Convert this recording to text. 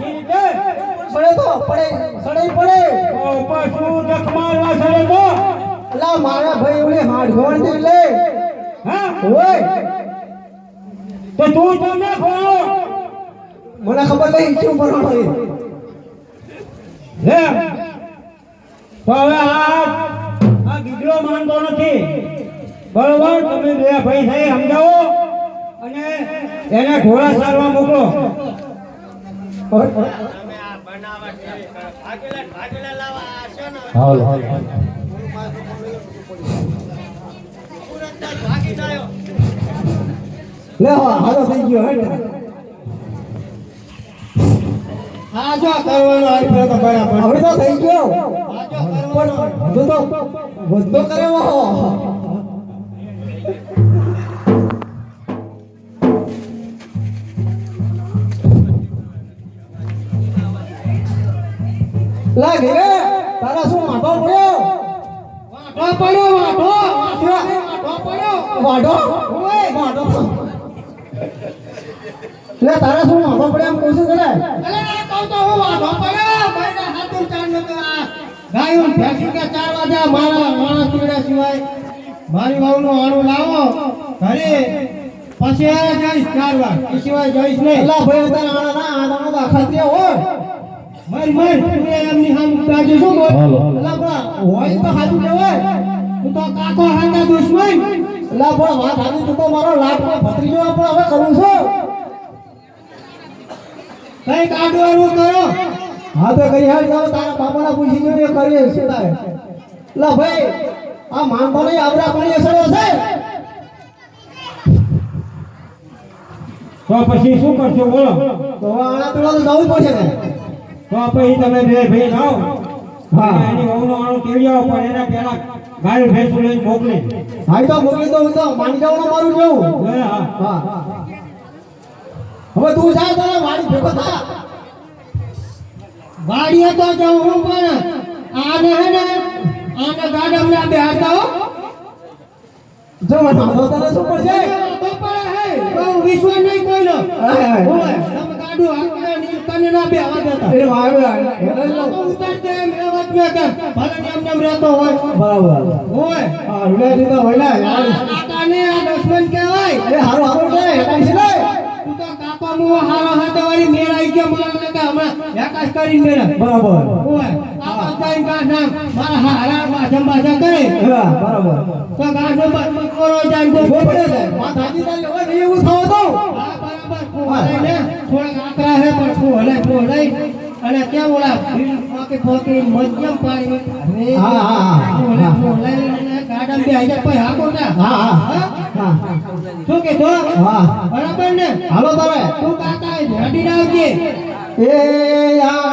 પડે તો પડે સડે પડે ઓ પશુ જખ મારવા સડે તો અલા મારા ભાઈ ઓલે હાડ ગોણ દે લે હા ઓય તો તું તમે ખોળો મને ખબર નહીં શું કરવાનો છે લે તો હવે આ ગીગલો માનતો નથી બરોબર તમે બે ભાઈ થઈ સમજાવો અને એને ઘોડા સારવા મોકલો હાલો લે હાલો થઈ ગયો હેડ હા જો કરવાનો આટલો તો બરાબર હવે તો થઈ ગયો પણ હજુ તો વધતો કર્યો લાગે રે તારા શું વાટો પડ્યો વાટો ઓય વાટો લે તારા શું વાટો પડ્યો એમ કોશિશ કરે મારી વાવનું આણું લાવો ઘરે પછી જઈશ 4 વાર એ સિવાય જઈશ નહીં અલા ભાઈ તારા આના ના આના તો આખા તે હોય મર તું એમની સામે તાજે શું બોલ અલા બા હોય તો હાજુ કહેવાય તું તો કાકો હાથા દુશ્મન અલા પણ વાત હાજુ તું તો મારો લાટનો ભત્રીજો પણ હવે કરું છું કઈ કાઢવાનું કરો હા તો કરી હાલ જાવ તારા બાપાના પૂછી જો કરીએ શું થાય લા ભાઈ આ માનતો નહીં આવરા પાણી અસરો છે તો પછી શું કરશો બોલો તો આના પેલા તો જવું પડશે ને તો પછી તમે બે ભાઈ જાઓ હા. અને એની વહુનો આણું કેવી આવો પણ એના પહેલા ગાય ભેંસ લઈને મોકલી હાઈ તો મોકલી તો હું તો માની જવાનું મારું જેવું હા હા હવે તું જા તારા વાડી ભેગો થા વાડીએ તો જાઉં હું પણ આને હે ને આને ગાડમના બેહાડતા હો જો મને તો તને શું પડશે તો પડે હે તો વિશ્વાસ નહીં કોઈનો હાય, હાય. ઓય તમે ગાડું આપણે તને ના બેહવા દેતા એ વાવે એને તો ઉતારતે એમ એ વાત ન કર ભલે એમ નેમ રહેતો હોય બરાબર ઓય હા રૂડિયા તો હોય ને યાર કાકાને આ દુશ્મન કહેવાય એ હારું હારું કે હેટાઈ છે ને તું તો કાકા મુ હારો હાથે વાળી મેળ આવી ગયો મને કે હમણાં એકાશ કરીને મેળ બરાબર ઓય આ બધાય કા નામ મારા હારા બાજમ બાજા કરે હા બરાબર તો ગાડો બકોરો જાય તો ગોપડે છે વાત હાજી તારી હવે નહીં એવું થાવ તો હા બરાબર ફોલાય ને થોડા આકરા હે પણ ફોલાય અને ત્યાં ઓલા ફોકી મધ્યમ પાણી હા હા હા ફોલાય ને ગાડમ બે આઈ જાય પછી હાકો ના હા હા હા શું કે તો હા બરાબર ને હાલો તારે તું કાકા રેડી આવજે એ આ